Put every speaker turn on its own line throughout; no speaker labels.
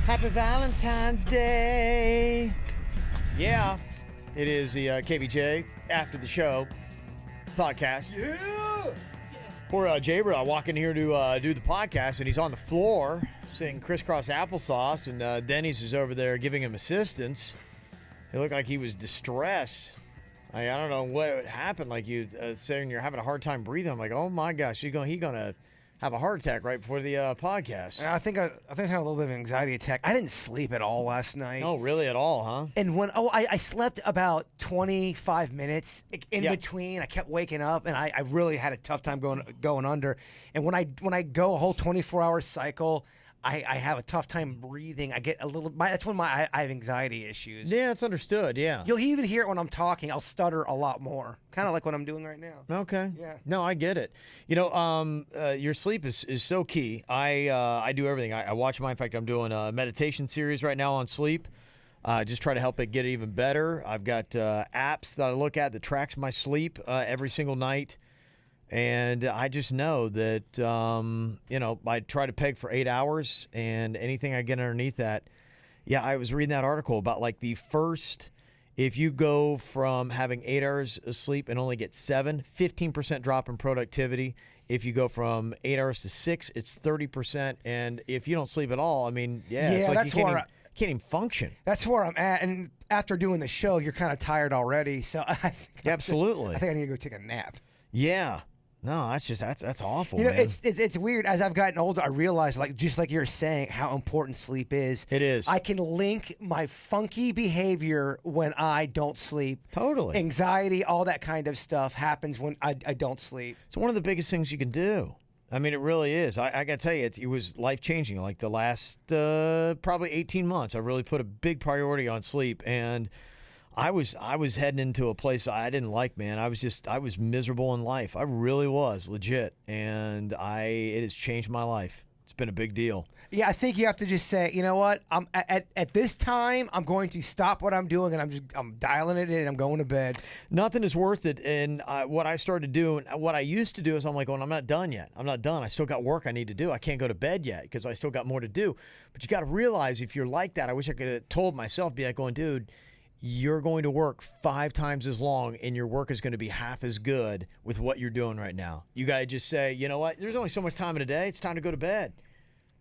Happy Valentine's Day. Yeah, it is the KVJ After the Show podcast.
Yeah.
Poor Jaber, I walk in here to do the podcast, and he's on the floor singing Crisscross Applesauce, and Denny's is over there giving him assistance. It looked like he was distressed. I don't know what happened. Like you saying you're having a hard time breathing. I'm like, oh my gosh, he's gonna have a heart attack right before the podcast.
I think I had a little bit of an anxiety attack. I didn't sleep at all last night.
Oh, really? At all, huh?
And I slept about 25 minutes in
Yeah.
between. I kept waking up, and I really had a tough time going under. And when I go a whole 24-hour cycle, I have a tough time breathing. I get a little. That's when I have anxiety issues.
Yeah, it's understood. Yeah.
You'll even hear it when I'm talking. I'll stutter a lot more, kind of like what I'm doing right now.
Okay.
Yeah.
No, I get it. You know, your sleep is so key. I do everything. I watch mine. In fact, I'm doing a meditation series right now on sleep. Just try to help it get even better. I've got apps that I look at that tracks my sleep every single night. And I just know that, I try to peg for 8 hours, and anything I get underneath that. Yeah, I was reading that article about like if you go from having 8 hours of sleep and only get 7, 15% drop in productivity. If you go from 8 hours to 6, it's 30%. And if you don't sleep at all, I mean, it's like
that's
you
where
can't even function.
That's where I'm at. And after doing the show, you're kind of tired already. So I think
Absolutely.
I think I need to go take a nap.
Yeah. No, that's awful.
You know,
man.
it's weird. As I've gotten older, I realize, just like you're saying, how important sleep is.
It is.
I can link my funky behavior when I don't sleep.
Totally.
Anxiety, all that kind of stuff happens when I don't sleep.
It's one of the biggest things you can do. I mean, it really is. I got to tell you, it was life-changing. Like the last probably 18 months, I really put a big priority on sleep, and I was heading into a place I didn't like, man. I was miserable in life. I really was, legit. And it has changed my life. It's been a big deal.
Yeah, I think you have to just say, you know what? I'm at this time, I'm going to stop what I'm doing, and I'm dialing it in, and I'm going to bed.
Nothing is worth it. And what I started doing, what I used to do is I'm like, I'm not done yet. I'm not done. I still got work I need to do. I can't go to bed yet because I still got more to do. But you got to realize, if you're like that, I wish I could have told myself, be like going, dude, you're going to work 5 times as long, and your work is going to be half as good with what you're doing right now. You got to just say, you know what? There's only so much time in a day. It's time to go to bed.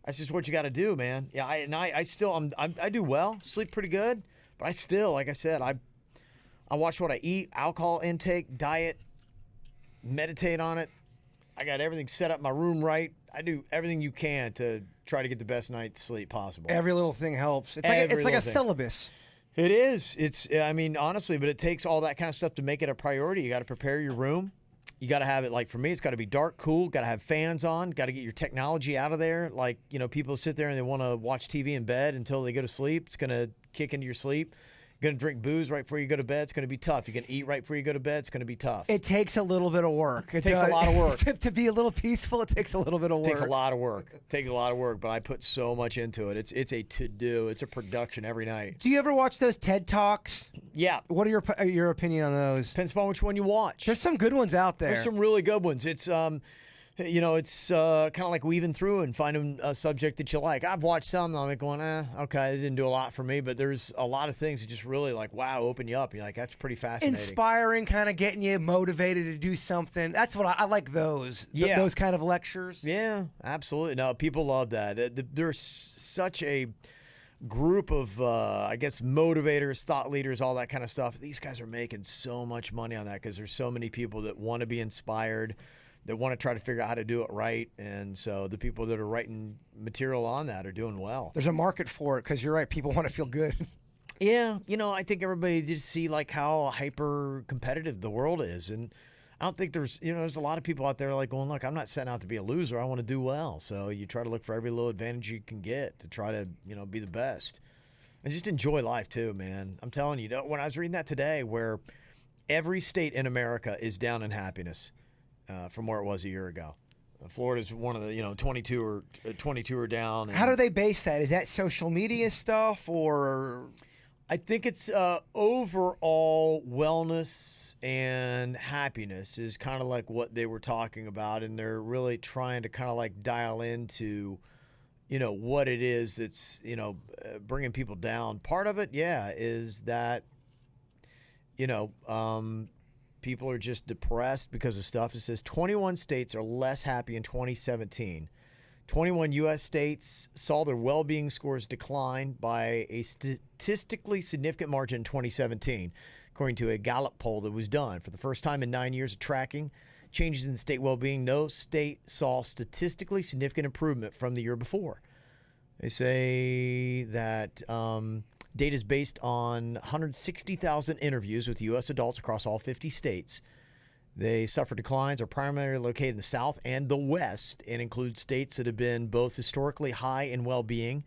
That's just what you got to do, man. Yeah, I do well, sleep pretty good, but I still, like I said, I watch what I eat, alcohol intake, diet, meditate on it. I got everything set up, my room right. I do everything you can to try to get the best night's sleep possible.
Every little thing helps. It's like a syllabus.
It is. Honestly, but it takes all that kind of stuff to make it a priority. You got to prepare your room. You got to have it, like for me, it's got to be dark, cool, got to have fans on, got to get your technology out of there. Like, people sit there and they want to watch TV in bed until they go to sleep. It's going to kick into your sleep. You're going to drink booze right before you go to bed. It's going to be tough. You're going to eat right before you go to bed. It's going to be tough.
It takes a little bit of work.
It takes a lot of work.
To be a little peaceful, it takes a little bit of work.
It takes a lot of work. But I put so much into it. It's a to-do. It's a production every night.
Do you ever watch those TED Talks?
Yeah.
What are your opinion on those?
Depends upon which one you watch.
There's some good ones out there.
There's some really good ones. It's it's kind of like weaving through and finding a subject that you like. I've watched some, and I'm like going, okay, it didn't do a lot for me, but there's a lot of things that just really open you up. You're like, that's pretty fascinating.
Inspiring, kind of getting you motivated to do something. That's what I like those.
Yeah.
Those kind of lectures.
Yeah, absolutely. No, people love that. There's such a group of, motivators, thought leaders, all that kind of stuff. These guys are making so much money on that because there's so many people that want to be inspired, that want to try to figure out how to do it right. And so the people that are writing material on that are doing well.
There's a market for it because you're right. People want to feel good.
Yeah. I think everybody just see how hyper competitive the world is. And I don't think there's a lot of people out there going, look, I'm not setting out to be a loser. I want to do well. So you try to look for every little advantage you can get to try to, be the best. And just enjoy life too, man. I'm telling you, when I was reading that today, where every state in America is down in happiness, from where it was a year ago. Florida's one of the 22 are down.
How do they base that? Is that social media stuff, or?
I think it's overall wellness and happiness is kind of like what they were talking about, and they're really trying to kind of dial into what it is that's, bringing people down. Part of it, yeah, is that, you know, people are just depressed because of stuff. It says 21 states are less happy in 2017. 21 U.S. states saw their well-being scores decline by a statistically significant margin in 2017, according to a Gallup poll that was done. For the first time in 9 years of tracking changes in state well-being, no state saw statistically significant improvement from the year before. They say that data is based on 160,000 interviews with U.S. adults across all 50 states. They suffer declines are primarily located in the South and the West and include states that have been both historically high in well-being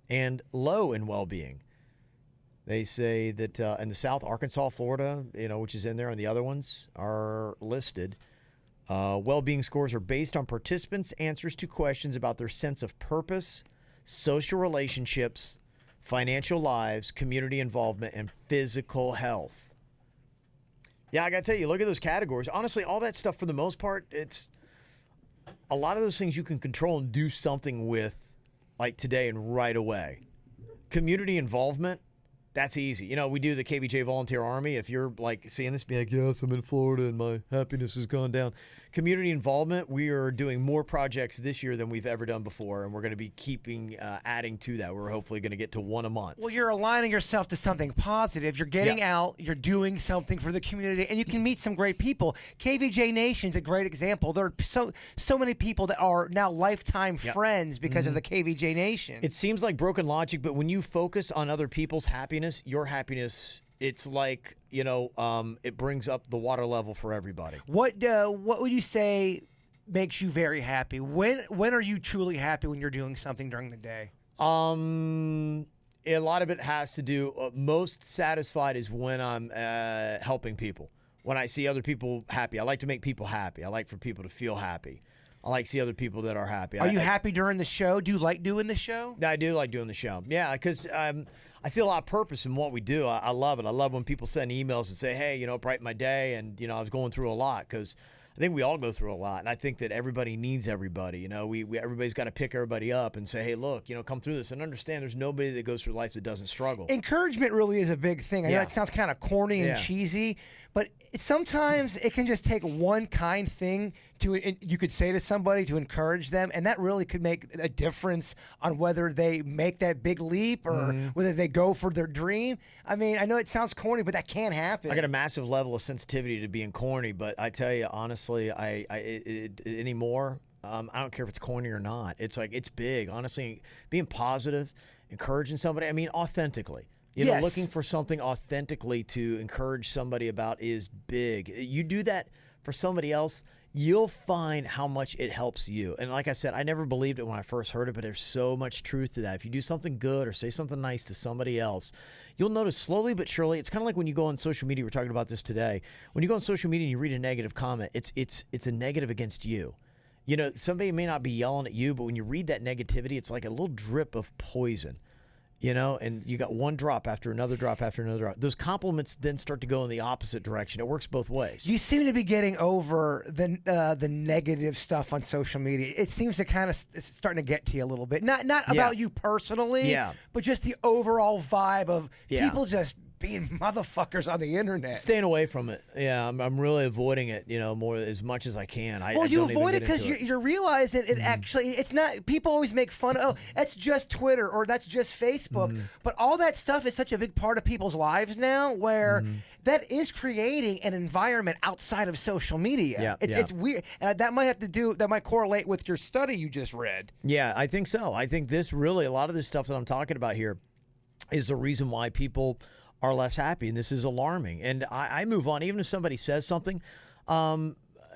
and low in well-being. They say that in the South, Arkansas, Florida, which is in there, and the other ones are listed. Well-being scores are based on participants' answers to questions about their sense of purpose, social relationships, financial lives, community involvement, and physical health. Yeah, I got to tell you, look at those categories. Honestly, all that stuff, for the most part, it's a lot of those things you can control and do something with, like today and right away. Community involvement, that's easy. We do the KVJ Volunteer Army. If you're like seeing this, be like, yes, I'm in Florida and my happiness has gone down. Community involvement, we are doing more projects this year than we've ever done before, and we're going to be adding to that. We're hopefully going to get to one a month.
Well, you're aligning yourself to something positive. You're getting out, you're doing something for the community, and you can meet some great people. KVJ Nation's a great example. There are so many people that are now lifetime friends because of the KVJ Nation.
It seems like broken logic, but when you focus on other people's happiness, your happiness, it's like, it brings up the water level for everybody.
What would you say makes you very happy? When are you truly happy when you're doing something during the day?
A lot of it has to do, most satisfied is when I'm helping people. When I see other people happy. I like to make people happy. I like for people to feel happy. I like to see other people that are happy.
Are you happy during the show? Do you like doing the show?
I do like doing the show. Yeah, because I see a lot of purpose in what we do. I love it. I love when people send emails and say, hey, brighten my day. And, I was going through a lot because I think we all go through a lot. And I think that everybody needs everybody. Everybody's got to pick everybody up and say, hey, look, come through this and understand there's nobody that goes through life that doesn't struggle.
Encouragement really is a big thing. I know it sounds kind of corny and cheesy, but sometimes it can just take one kind thing you could say to somebody to encourage them, and that really could make a difference on whether they make that big leap or whether they go for their dream. I mean, I know it sounds corny, but that can happen.
I got a massive level of sensitivity to being corny, but I tell you, honestly, anymore, I don't care if it's corny or not. It's like, it's big. Honestly, being positive, encouraging somebody, I mean, authentically. Looking for something authentically to encourage somebody about is big. You do that for somebody else, you'll find how much it helps you. And like I said, I never believed it when I first heard it, but there's so much truth to that. If you do something good or say something nice to somebody else, you'll notice slowly but surely. It's kind of like when you go on social media. We're talking about this today. When you go on social media and you read a negative comment, it's a negative against you. Somebody may not be yelling at you, but when you read that negativity, it's like a little drip of poison. And you got one drop after another drop after another drop. Those compliments then start to go in the opposite direction. It works both ways.
You seem to be getting over the negative stuff on social media. It seems to kind of starting to get to you a little bit. Not about you personally, but just the overall vibe of people just being motherfuckers on the internet.
Staying away from it. Yeah, I'm really avoiding it, more as much as I can.
You avoid it because you're realizing it actually, it's not, people always make fun of, that's just Twitter or that's just Facebook. But all that stuff is such a big part of people's lives now where that is creating an environment outside of social media. It's weird. And that might correlate with your study you just read.
Yeah, I think so. I think a lot of this stuff that I'm talking about here is the reason why people are less happy, and this is alarming. And I move on. Even if somebody says something, a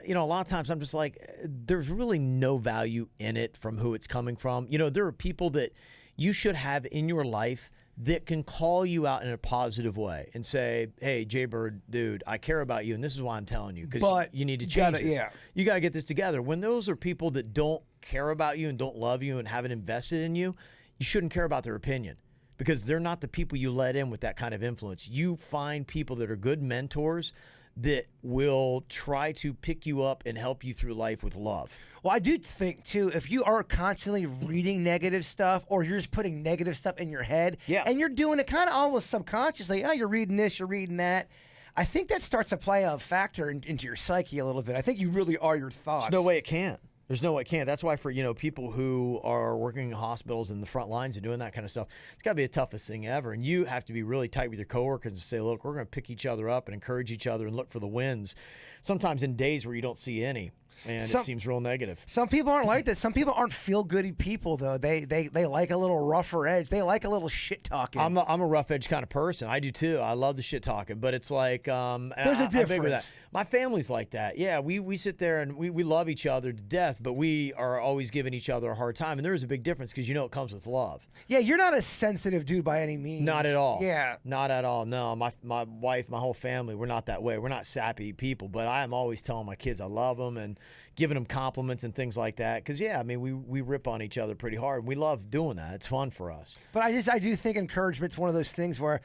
lot of times I'm just like, there's really no value in it from who it's coming from. There are people that you should have in your life that can call you out in a positive way and say, hey, Jaybird, dude, I care about you, and this is why I'm telling you, because you need to change this. You got to get this together. When those are people that don't care about you and don't love you and haven't invested in you, you shouldn't care about their opinion. Because they're not the people you let in with that kind of influence. You find people that are good mentors that will try to pick you up and help you through life with love.
Well, I do think, too, if you are constantly reading negative stuff or you're just putting negative stuff in your head and you're doing it kind of almost subconsciously, oh, you're reading this, you're reading that, I think that starts to play a factor into your psyche a little bit. I think you really are your thoughts.
There's no way it can't. There's no way it can't. That's why for, people who are working in hospitals and the front lines and doing that kind of stuff, it's got to be the toughest thing ever. And you have to be really tight with your coworkers and say, look, we're going to pick each other up and encourage each other and look for the wins. Sometimes in days where you don't see any. And it seems real negative.
Some people aren't like that. Some people aren't feel-goody people, though. They like a little rougher edge. They like a little shit-talking.
I'm a rough edge kind of person. I do, too. I love the shit-talking. But it's like...
there's a difference.
With that. My family's like that. Yeah, we sit there and we love each other to death, but we are always giving each other a hard time. And there is a big difference because it comes with love.
Yeah, you're not a sensitive dude by any means.
Not at all.
Yeah.
Not at all. No, my wife, my whole family, we're not that way. We're not sappy people. But I am always telling my kids I love them and giving them compliments and things like that. Because, we rip on each other pretty hard. And we love doing that. It's fun for us.
But I do think encouragement's one of those things where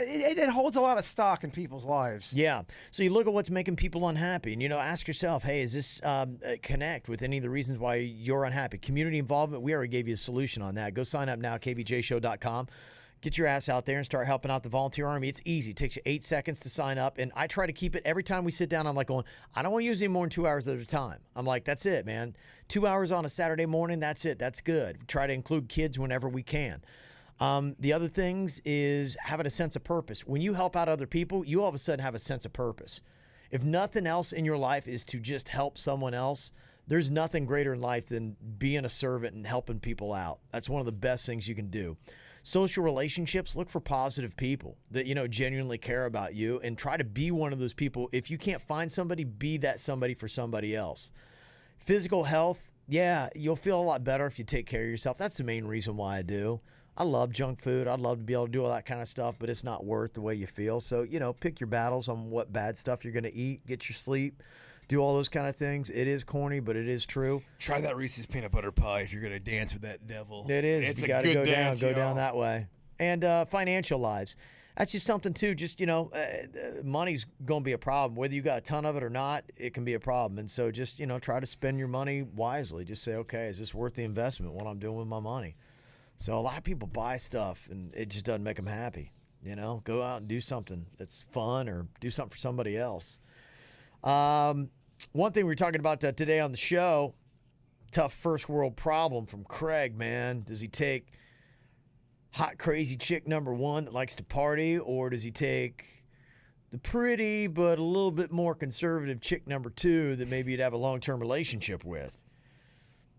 it holds a lot of stock in people's lives.
Yeah. So you look at what's making people unhappy and, ask yourself, hey, is this connect with any of the reasons why you're unhappy? Community involvement, we already gave you a solution on that. Go sign up now, kvjshow.com. Get your ass out there and start helping out the volunteer army. It's easy. It takes you 8 seconds to sign up. And I try to keep it every time we sit down. I'm like going, I don't want to use any more than 2 hours at a time. I'm like, that's it, man. 2 hours on a Saturday morning. That's it. That's good. Try to include kids whenever we can. The other things is having a sense of purpose. When you help out other people, you all of a sudden have a sense of purpose. If nothing else in your life is to just help someone else, there's nothing greater in life than being a servant and helping people out. That's one of the best things you can do. Social relationships, look for positive people that, genuinely care about you and try to be one of those people. If you can't find somebody, be that somebody for somebody else. Physical health, you'll feel a lot better if you take care of yourself. That's the main reason why I do. I love junk food. I'd love to be able to do all that kind of stuff, but it's not worth the way you feel. So, pick your battles on what bad stuff you're going to eat, get your sleep, do all those kind of things. It is corny, but it is true.
Try that Reese's peanut butter pie if you're going to dance with that devil.
It is.
It's
you got to go down that way. And financial lives. That's just something, too. Just, money's going to be a problem. Whether you got a ton of it or not, it can be a problem. And so just, try to spend your money wisely. Just say, okay, is this worth the investment, what I'm doing with my money? So a lot of people buy stuff, and it just doesn't make them happy. Go out and do something that's fun or do something for somebody else. One thing we were talking about today on the show, tough first world problem from Craig, man. Does he take hot, crazy chick number one that likes to party, or does he take the pretty but a little bit more conservative chick number two that maybe you'd have a long-term relationship with?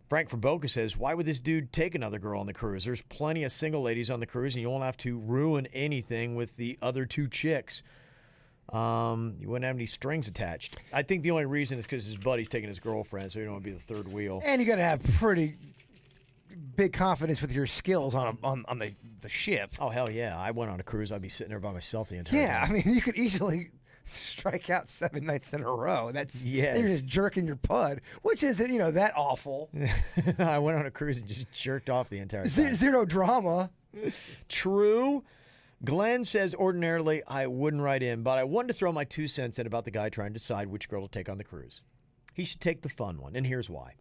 Frank from Boca says, why would this dude take another girl on the cruise? There's plenty of single ladies on the cruise, and you won't have to ruin anything with the other two chicks. You wouldn't have any strings attached. I think the only reason is because his buddy's taking his girlfriend, so you don't want to be the third wheel.
And you got to have pretty big confidence with your skills on the ship.
Oh, hell yeah. I went on a cruise. I'd be sitting there by myself the entire time.
Yeah, I mean, you could easily strike out 7 nights in a row. You're just jerking your pud, which isn't, that awful.
I went on a cruise and just jerked off the entire time.
Zero drama.
True. Glenn says, ordinarily, I wouldn't write in, but I wanted to throw my 2 cents in about the guy trying to decide which girl to take on the cruise. He should take the fun one, and here's why.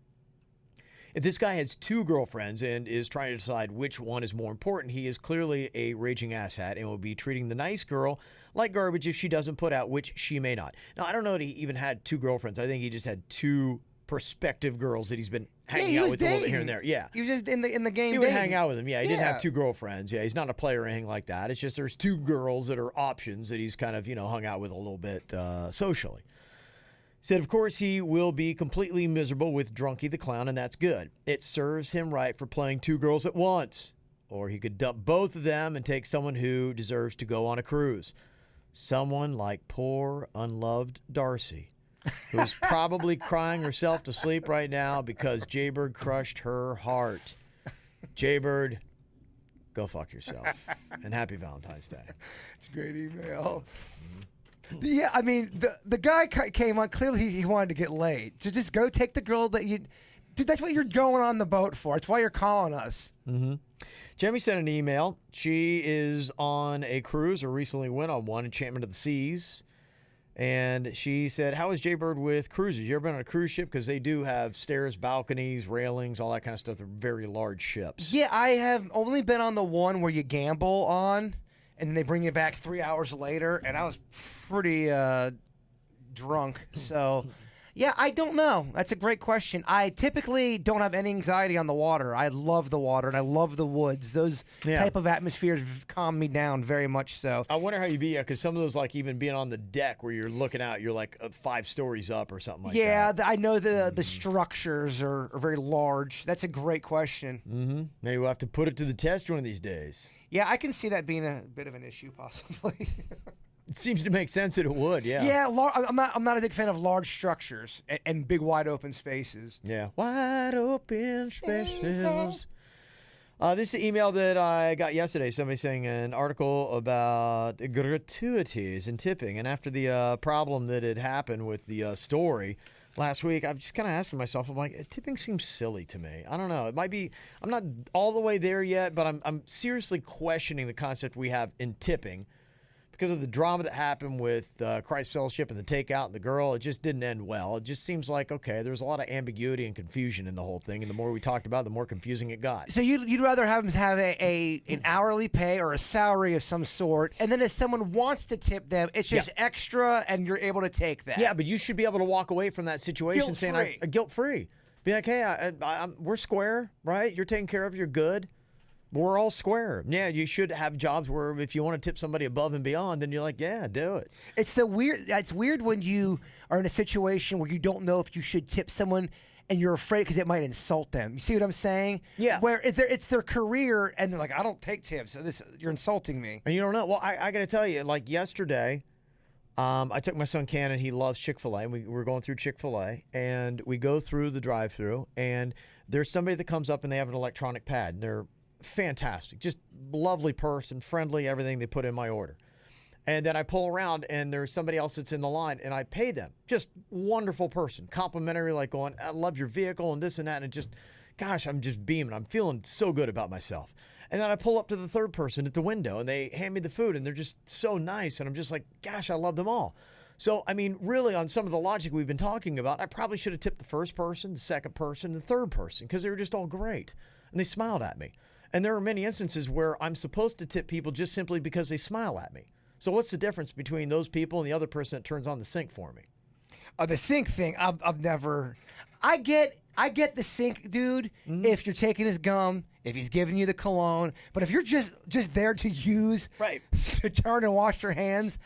If this guy has 2 girlfriends and is trying to decide which one is more important, he is clearly a raging asshat and will be treating the nice girl like garbage if she doesn't put out, which she may not. Now, I don't know that he even had 2 girlfriends. I think he just had 2 prospective girls that he's been hanging out with a little bit here and there. Yeah.
He was just in the game.
He would hang out with them. Yeah, he didn't have 2 girlfriends. Yeah, he's not a player or anything like that. It's just there's 2 girls that are options that he's kind of, hung out with a little bit socially. Said, of course, he will be completely miserable with Drunky the Clown, and that's good. It serves him right for playing 2 girls at once. Or he could dump both of them and take someone who deserves to go on a cruise. Someone like poor, unloved Darcy, who's probably crying herself to sleep right now because Jaybird crushed her heart. Jaybird, go fuck yourself. And happy Valentine's Day.
It's a great email. Yeah, I mean, the guy came on, clearly he wanted to get laid. So just go take the girl that you... Dude, that's what you're going on the boat for. It's why you're calling us.
Mm-hmm. Jamie sent an email. She is on a cruise or recently went on one, Enchantment of the Seas. And she said, how is Jaybird with cruises? You ever been on a cruise ship? Because they do have stairs, balconies, railings, all that kind of stuff. They're very large ships.
Yeah, I have only been on the one where you gamble on, and then they bring you back 3 hours later, and I was pretty drunk. So, yeah, I don't know. That's a great question. I typically don't have any anxiety on the water. I love the water, and I love the woods. Those type of atmospheres calm me down very much so.
I wonder how you be, because some of those, like even being on the deck where you're looking out, you're like 5 stories up or something like that.
Yeah, I know the structures are very large. That's a great question.
Mm-hmm. Maybe we'll have to put it to the test one of these days.
Yeah, I can see that being a bit of an issue, possibly.
It seems to make sense that it would, yeah.
Yeah, I'm not a big fan of large structures and big wide open spaces.
Yeah, wide open spaces. This is an email that I got yesterday. Somebody saying an article about gratuities and tipping. And after the problem that had happened with the story last week, I'm just kind of asking myself, I'm like, tipping seems silly to me. I don't know. It might be, I'm not all the way there yet, but I'm seriously questioning the concept we have in tipping. Because of the drama that happened with Christ Fellowship and the takeout and the girl, it just didn't end well. It just seems like, okay, there's a lot of ambiguity and confusion in the whole thing. And the more we talked about it, the more confusing it got.
So you'd rather have them have an hourly pay or a salary of some sort, and then if someone wants to tip them, it's just extra, and you're able to take that.
Yeah, but you should be able to walk away from that situation saying, guilt-free. Be like, hey, we're square, right? You're taken care of. You're good. We're all square. Yeah, you should have jobs where if you want to tip somebody above and beyond, then you're like, yeah, do it.
It's weird when you are in a situation where you don't know if you should tip someone and you're afraid because it might insult them. You see what I'm saying?
Yeah.
Where it's their career and they're like, I don't take tips, so you're insulting me.
And you don't know. Well, I got to tell you, like yesterday, I took my son Cannon. He loves Chick-fil-A. And we were going through Chick-fil-A, and we go through the drive-thru, and there's somebody that comes up and they have an electronic pad, and they're fantastic, just lovely person, friendly, everything they put in my order. And then I pull around and there's somebody else that's in the line and I pay them. Just wonderful person, complimentary, like going, I love your vehicle and this and that. And it just, gosh, I'm just beaming. I'm feeling so good about myself. And then I pull up to the third person at the window and they hand me the food and they're just so nice. And I'm just like, gosh, I love them all. So, I mean, really on some of the logic we've been talking about, I probably should have tipped the first person, the second person, the third person, because they were just all great. And they smiled at me. And there are many instances where I'm supposed to tip people just simply because they smile at me. So what's the difference between those people and the other person that turns on the sink for me?
The sink thing, I've never. I get the sink dude if you're taking his gum, if he's giving you the cologne, but if you're just there to use,
right,
to turn and wash your hands.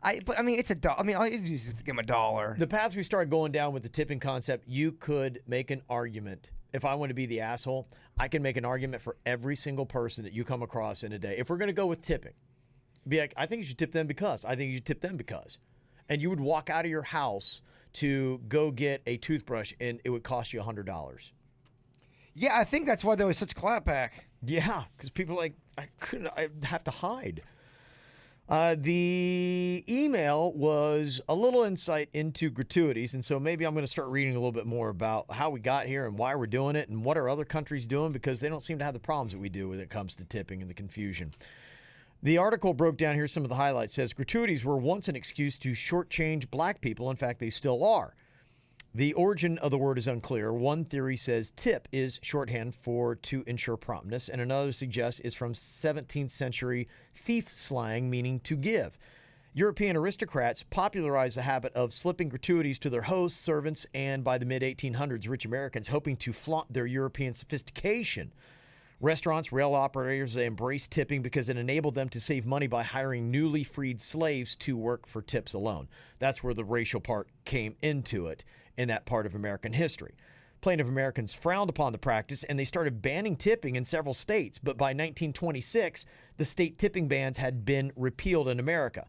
But I mean, it's $1. I mean, all you do is just give him $1.
The path we started going down with the tipping concept, you could make an argument. If I want to be the asshole, I can make an argument for every single person that you come across in a day. If we're going to go with tipping, be like, I think you should tip them because. I think you should tip them because. And you would walk out of your house to go get a toothbrush and it would cost you $100.
Yeah, I think that's why there was such clapback.
Yeah, because people are like, I have to hide. The email was a little insight into gratuities, and so maybe I'm going to start reading a little bit more about how we got here and why we're doing it and what are other countries doing, because they don't seem to have the problems that we do when it comes to tipping and the confusion. The article broke down here some of the highlights. It says gratuities were once an excuse to shortchange black people. In fact, they still are. The origin of the word is unclear. One theory says tip is shorthand for to ensure promptness, and another suggests it's from 17th century thief slang meaning to give. European aristocrats popularized the habit of slipping gratuities to their hosts, servants, and by the mid-1800s, rich Americans hoping to flaunt their European sophistication. Restaurants, rail operators, they embraced tipping because it enabled them to save money by hiring newly freed slaves to work for tips alone. That's where the racial part came into it in that part of American history. Plain Americans frowned upon the practice and they started banning tipping in several states. But by 1926, the state tipping bans had been repealed in America.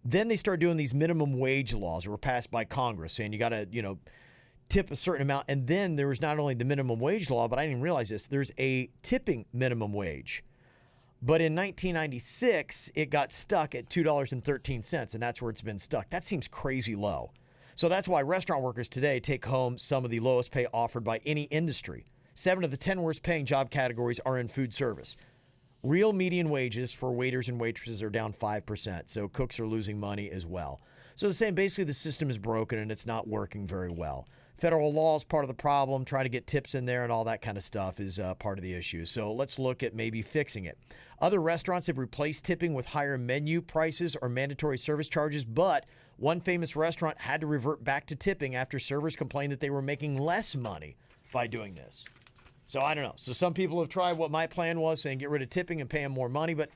Then they started doing these minimum wage laws that were passed by Congress saying you got to, tip a certain amount. And then there was not only the minimum wage law, but I didn't realize this, there's a tipping minimum wage. But in 1996, it got stuck at $2.13, and that's where it's been stuck. That seems crazy low. So that's why restaurant workers today take home some of the lowest pay offered by any industry. 7 of the 10 worst paying job categories are in food service. Real median wages for waiters and waitresses are down 5%, so cooks are losing money as well. So they're saying basically the system is broken and it's not working very well. Federal law is part of the problem. Trying to get tips in there and all that kind of stuff is part of the issue. So let's look at maybe fixing it. Other restaurants have replaced tipping with higher menu prices or mandatory service charges, but one famous restaurant had to revert back to tipping after servers complained that they were making less money by doing this. So I don't know. So some people have tried what my plan was, saying get rid of tipping and pay them more money. But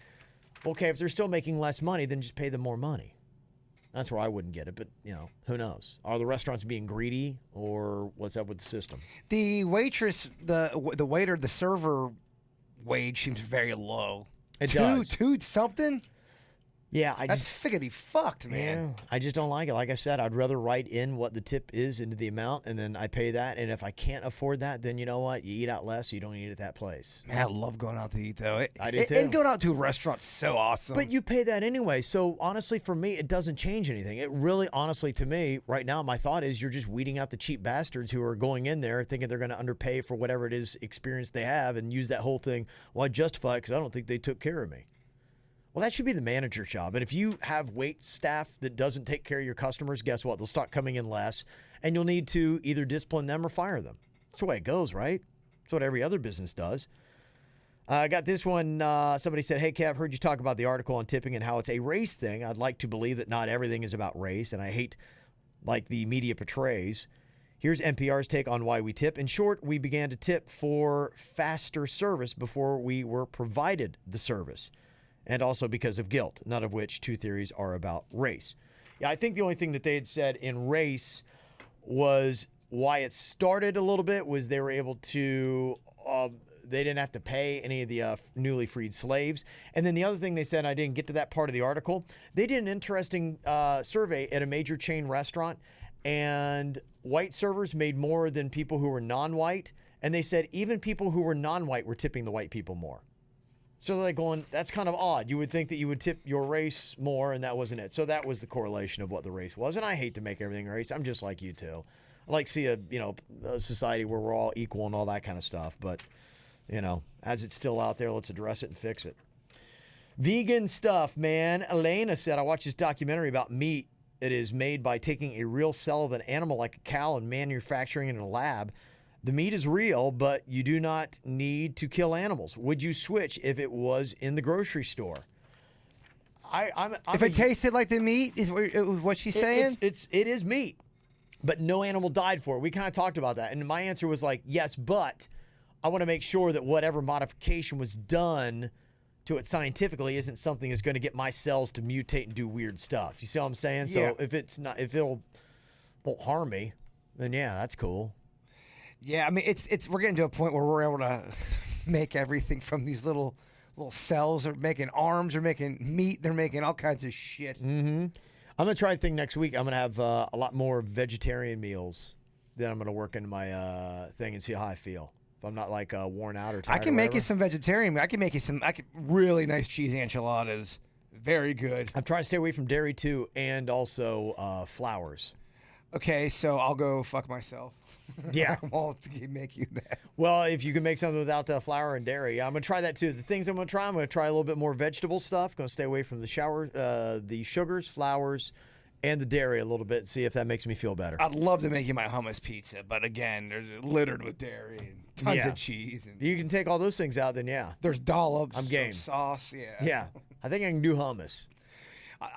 okay, if they're still making less money, then just pay them more money. That's where I wouldn't get it. But, who knows? Are the restaurants being greedy or what's up with the system?
The waitress, the waiter, the server wage seems very low.
It does.
Two something?
Yeah,
That's figgity fucked, man.
Yeah, I just don't like it. Like I said, I'd rather write in what the tip is into the amount, and then I pay that. And if I can't afford that, then you know what? You eat out less. You don't eat at that place.
Man, I love going out to eat, though.
I do, too.
And going out to a restaurant's so awesome.
But you pay that anyway. So honestly, for me, it doesn't change anything. It really, honestly, to me, right now, my thought is you're just weeding out the cheap bastards who are going in there thinking they're going to underpay for whatever it is experience they have and use that whole thing. Well, I justify it because I don't think they took care of me. Well, that should be the manager's job. And if you have wait staff that doesn't take care of your customers, guess what? They'll start coming in less, and you'll need to either discipline them or fire them. That's the way it goes, right? That's what every other business does. I got this one. Somebody said, hey, Kev, heard you talk about the article on tipping and how it's a race thing. I'd like to believe that not everything is about race, and I hate like the media portrays. Here's NPR's take on why we tip. In short, we began to tip for faster service before we were provided the service. And also because of guilt, none of which two theories are about race. Yeah, I think the only thing that they had said in race was why it started a little bit was they were able to, they didn't have to pay any of the newly freed slaves. And then the other thing they said, I didn't get to that part of the article, they did an interesting survey at a major chain restaurant, and white servers made more than people who were non-white. And they said even people who were non-white were tipping the white people more. So they're going, that's kind of odd. You would think that you would tip your race more, and that wasn't it. So that was the correlation of what the race was. And I hate to make everything race. I'm just like you too. I like to see a society where we're all equal and all that kind of stuff. But, as it's still out there, let's address it and fix it. Vegan stuff, man. Elena said, I watched this documentary about meat. It is made by taking a real cell of an animal like a cow and manufacturing it in a lab. The meat is real, but you do not need to kill animals. Would you switch if it was in the grocery store?
If it tasted like the meat, is what she's saying?
It is meat, but no animal died for it. We kind of talked about that, and my answer was like, yes, but I want to make sure that whatever modification was done to it scientifically isn't something that's going to get my cells to mutate and do weird stuff. You see what I'm saying?
Yeah.
So if it won't harm me, then yeah, that's cool.
Yeah, I mean, we're getting to a point where we're able to make everything from these little cells. They're making arms, they're making meat, they're making all kinds of shit.
Mm-hmm. I'm going to try a thing next week. I'm going to have a lot more vegetarian meals that I'm going to work into my thing and see how I feel. If I'm not like worn out or tired.
I can make you some vegetarian. I can make you some really nice cheesy enchiladas. Very good.
I'm trying to stay away from dairy too, and also flours.
Okay, so I'll go fuck myself.
Yeah.
I won't make you that.
Well, if you can make something without flour and dairy, I'm going to try that too. The things I'm going to try a little bit more vegetable stuff. Going to stay away from the sugars, flours, and the dairy a little bit and see if that makes me feel better.
I'd love to make you my hummus pizza, but again, there's littered with dairy and tons of cheese. And
you can take all those things out, then yeah.
There's dollops.
I'm game.
Sauce, yeah.
Yeah. I think I can do hummus.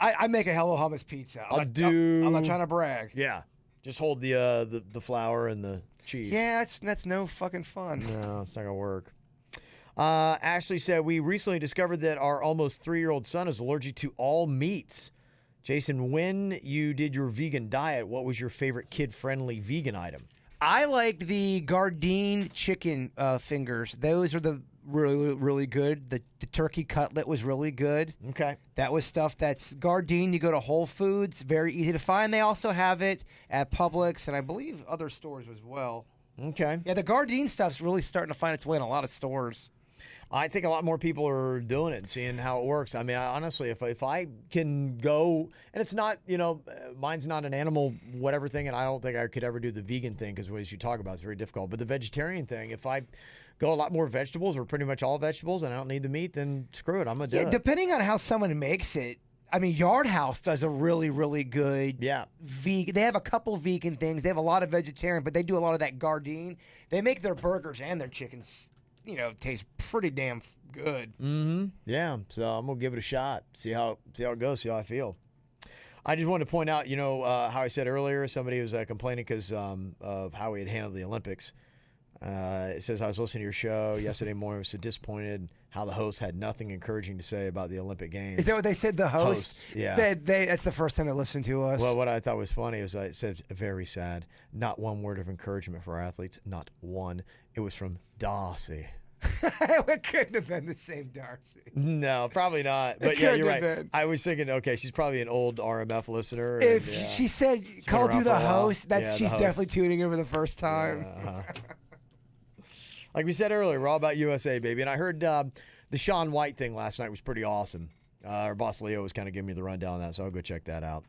I make a hell of a hummus pizza. I'm not trying to brag.
Yeah. Just hold the flour and the cheese.
Yeah, that's no fucking fun.
No, it's not going to work. Ashley said, we recently discovered that our almost 3-year-old son is allergic to all meats. Jason, when you did your vegan diet, what was your favorite kid-friendly vegan item?
I liked the Gardein chicken fingers. Those are the really, really good. The turkey cutlet was really good.
Okay.
That was stuff that's Gardein. You go to Whole Foods, very easy to find. They also have it at Publix and I believe other stores as well.
Okay.
Yeah, the Gardein stuff's really starting to find its way in a lot of stores.
I think a lot more people are doing it and seeing how it works. I mean, honestly, if I can go, and it's not, mine's not an animal whatever thing, and I don't think I could ever do the vegan thing because as you talk about, it's very difficult. But the vegetarian thing, if I go a lot more vegetables or pretty much all vegetables and I don't need the meat, then screw it, I'm going to do it.
Depending on how someone makes it, I mean, Yard House does a really, really good vegan. They have a couple vegan things. They have a lot of vegetarian, but they do a lot of that Gardein. They make their burgers and their chickens, taste pretty damn good.
Mm-hmm. Yeah. So I'm gonna give it a shot. See how it goes. See how I feel. I just wanted to point out, how I said earlier, somebody was complaining because of how we had handled the Olympics. It says, I was listening to your show yesterday morning. I was so disappointed how the host had nothing encouraging to say about the Olympic Games.
Is that what they said, the host?
Hosts, yeah.
That's the first time they listened to us.
Well, what I thought was funny is it said, very sad. Not one word of encouragement for our athletes. Not one. It was from Darcy.
It couldn't have been the same Darcy.
No, probably not. But yeah, you're right. I was thinking, okay, she's probably an old RMF listener.
If she said, called you the host, she's definitely tuning in for the first time.
Yeah, like we said earlier, we're all about USA, baby. And I heard the Shaun White thing last night was pretty awesome. Our boss Leo was kind of giving me the rundown on that, so I'll go check that out.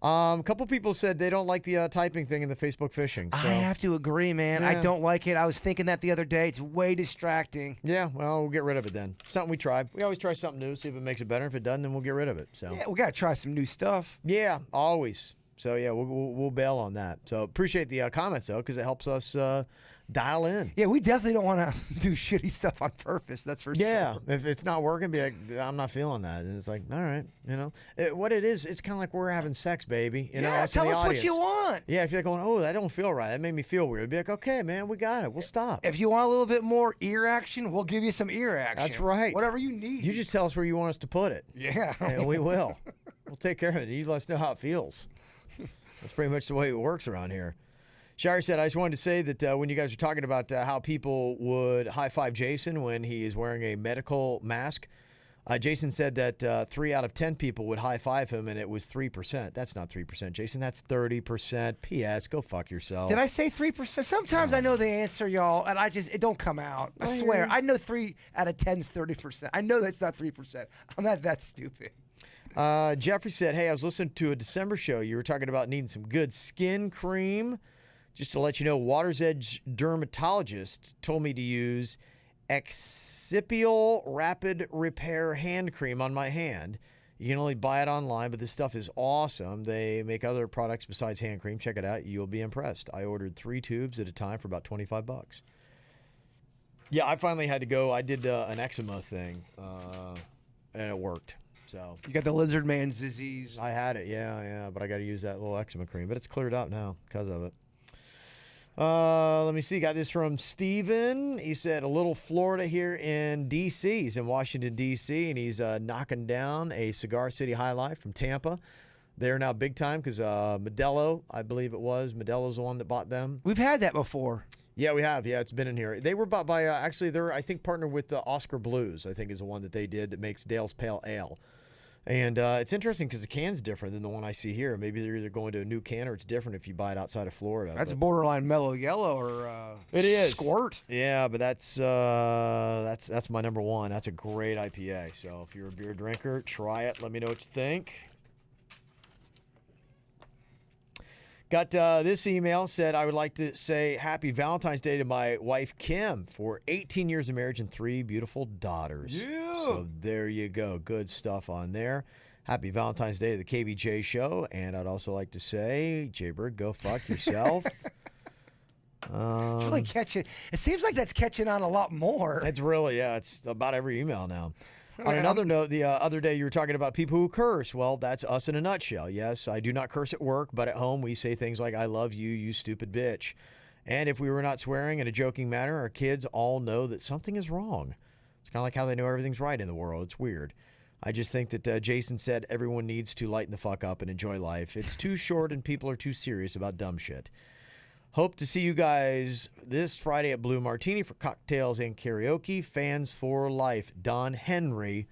A couple people said they don't like the typing thing in the Facebook phishing. So.
I have to agree, man.
Yeah.
I don't like it. I was thinking that the other day. It's way distracting.
Yeah, well, we'll get rid of it then. Something we try. We always try something new, see if it makes it better. If it doesn't, then we'll get rid of it. So
yeah, we got to try some new stuff.
Yeah, always. So yeah, we'll bail on that. So appreciate the comments though, because it helps us dial in.
Yeah, we definitely don't want to do shitty stuff on purpose. That's for sure.
Yeah, if it's not working, be like, I'm not feeling that. And it's like, all right, what it is, it's kind of like we're having sex, baby.
Yeah, tell us what you want.
Yeah, if you're going, oh, that don't feel right. That made me feel weird. Be like, okay, man, we got it. We'll stop.
If you want a little bit more ear action, we'll give you some ear action.
That's right.
Whatever you need.
You just tell us where you want us to put it.
Yeah.
And we will. We'll take care of it. You let us know how it feels. That's pretty much the way it works around here. Shire said, I just wanted to say that when you guys are talking about how people would high-five Jason when he is wearing a medical mask, Jason said that 3 out of 10 people would high-five him, and it was 3%. That's not 3%, Jason. That's 30%. P.S. Go fuck yourself.
Did I say 3%? Sometimes I know the answer, y'all, and it don't come out. I swear. I know 3 out of 10 is 30%. I know that's not 3%. I'm not that stupid.
Jeffrey said, hey, I was listening to a December show. You were talking about needing some good skin cream. Just to let you know, Water's Edge dermatologist told me to use Excipial Rapid Repair hand cream on my hand. You can only buy it online, but this stuff is awesome. They make other products besides hand cream. Check it out. You'll be impressed. I ordered 3 tubes at a time for about $25. Yeah, I finally had to go. I did an eczema thing, and it worked. So
you got the lizard man's disease.
I had it, yeah, but I got to use that little eczema cream. But it's cleared up now because of it. Let me see. Got this from Steven. He said a little Florida here in D.C. He's in Washington, D.C., and he's knocking down a Cigar City High Life from Tampa. They're now big time because Modelo, I believe it was. Modelo's the one that bought them.
We've had that before.
Yeah, we have. Yeah, it's been in here. They were bought by, actually, they're, I think, partnered with Oscar Blues, I think is the one that they did that makes Dale's Pale Ale. And it's interesting because the can's different than the one I see here. Maybe they're either going to a new can or it's different if you buy it outside of Florida.
That's borderline mellow yellow or
it is
squirt.
Yeah, but that's my number one. That's a great IPA. So if you're a beer drinker, try it. Let me know what you think. Got this email, said, I would like to say happy Valentine's Day to my wife, Kim, for 18 years of marriage and 3 beautiful daughters.
Yeah.
So there you go. Good stuff on there. Happy Valentine's Day to the KVJ show. And I'd also like to say, Jaybird, go fuck yourself.
It's really catching. It seems like that's catching on a lot more.
It's really, yeah, it's about every email now. On another note, the other day you were talking about people who curse. Well, that's us in a nutshell. Yes, I do not curse at work, but at home we say things like, I love you, you stupid bitch. And if we were not swearing in a joking manner, our kids all know that something is wrong. It's kind of like how they know everything's right in the world. It's weird. I just think that Jason said everyone needs to lighten the fuck up and enjoy life. It's too short and people are too serious about dumb shit. Hope to see you guys this Friday at Blue Martini for cocktails and karaoke. Fans for life. Don Henry,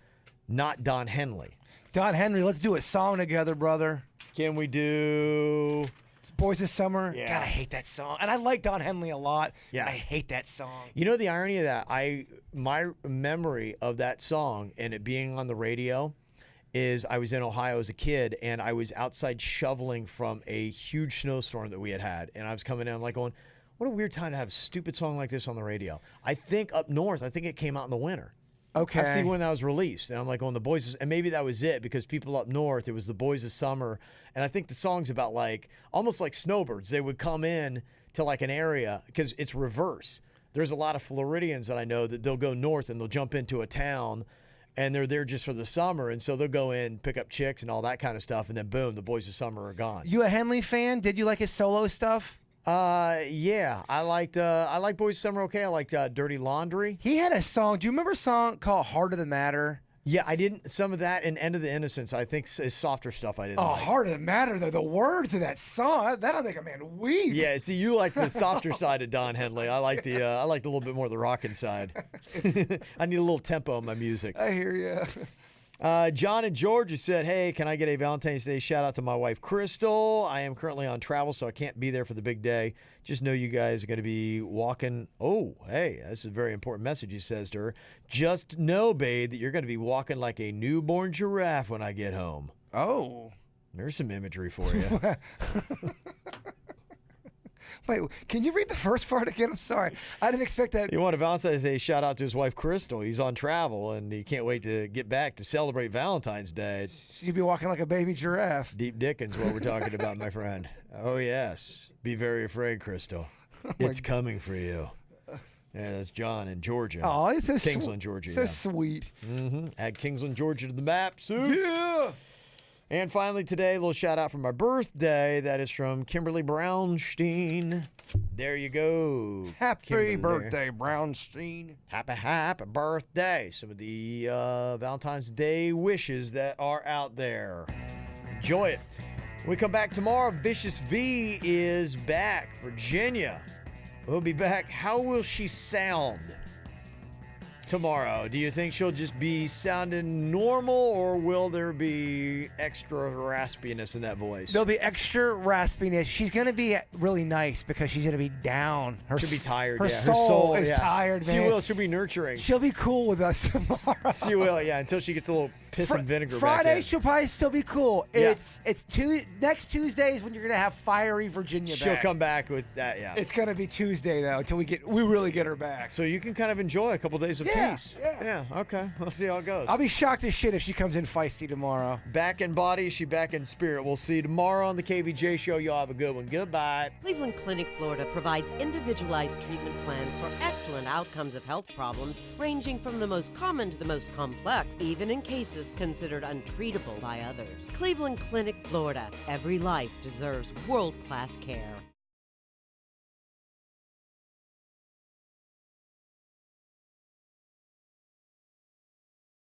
not Don Henley.
Don Henry, let's do a song together, brother.
Can we do...
It's Boys of Summer.
Yeah.
God, I hate that song. And I like Don Henley a lot.
Yeah.
I hate that song.
You know the irony of that? My memory of that song and it being on the radio is I was in Ohio as a kid and I was outside shoveling from a huge snowstorm that we had. And I was coming in like going, what a weird time to have a stupid song like this on the radio. I think up north, I think it came out in the winter.
Okay.
I've seen when that was released, and I'm like, the Boys, and maybe that was it because people up north, it was the Boys of Summer, and I think the song's about like almost like snowbirds. They would come in to like an area because it's reverse. There's a lot of Floridians that I know that they'll go north and they'll jump into a town, and they're there just for the summer, and so they'll go in, pick up chicks and all that kind of stuff, and then boom, the Boys of Summer are gone.
You a Henley fan? Did you like his solo stuff?
Yeah, I like Boys of Summer. Okay, I liked Dirty Laundry.
He had a song. Do you remember a song called Heart of the Matter?
Yeah, I didn't. Some of that and End of the Innocence, I think, is softer stuff. I didn't.
Oh,
like.
Heart of the Matter, though. The words of that song, that'll make a man weep.
Yeah, see, you like the softer side of Don Henley. I like the a little bit more of the rockin' side. I need a little tempo in my music.
I hear you.
John in Georgia said, hey, can I get a Valentine's Day shout out to my wife, Crystal? I am currently on travel, so I can't be there for the big day. Just know you guys are going to be walking. Oh, hey, this is a very important message, he says to her. Just know, babe, that you're going to be walking like a newborn giraffe when I get home.
Oh.
There's some imagery for you.
Wait, can you read the first part again? I'm sorry. I didn't expect that.
You want a Valentine's Day shout out to his wife, Crystal. He's on travel, and he can't wait to get back to celebrate Valentine's Day.
You'd be walking like a baby giraffe.
Deep Dickens, what we're talking about, my friend. Oh, yes. Be very afraid, Crystal. It's coming for you. Yeah, that's John in Georgia.
Oh, it's so
Kingsland, Georgia.
So
yeah.
sweet.
Mm-hmm. Add Kingsland, Georgia to the map soon.
Yeah.
And finally today, a little shout out for my birthday. That is from Kimberly Brownstein. There you go.
Happy
Kimberly.
birthday, Brownstein.
Happy birthday. Some of the Valentine's Day wishes that are out there. Enjoy it. When we come back tomorrow, Vicious V is back. Virginia will be back. How will she sound tomorrow? Do you think she'll just be sounding normal, or will there be extra raspiness in that voice?
There'll be extra raspiness. She's going to be really nice because she's going to be down.
She'll be tired.
Her
Yeah.
soul is
yeah.
tired, man.
She will. She'll be nurturing.
She'll be cool with us tomorrow.
She will, yeah, until she gets a little piss and vinegar back
Friday,
in.
she'll probably still be cool.
Yeah.
Next Tuesday is when you're going to have fiery Virginia
She'll
back.
come back with that, yeah.
It's going to be Tuesday, though, until we really get her back.
So you can kind of enjoy a couple days of peace.
Yeah.
Okay. We'll see how it goes.
I'll be shocked as shit if she comes in feisty tomorrow.
Back in body, is she back in spirit? We'll see you tomorrow on the KVJ show. Y'all have a good one. Goodbye.
Cleveland Clinic, Florida provides individualized treatment plans for excellent outcomes of health problems, ranging from the most common to the most complex, even in cases considered untreatable by others. Cleveland Clinic, Florida. Every life deserves world-class care.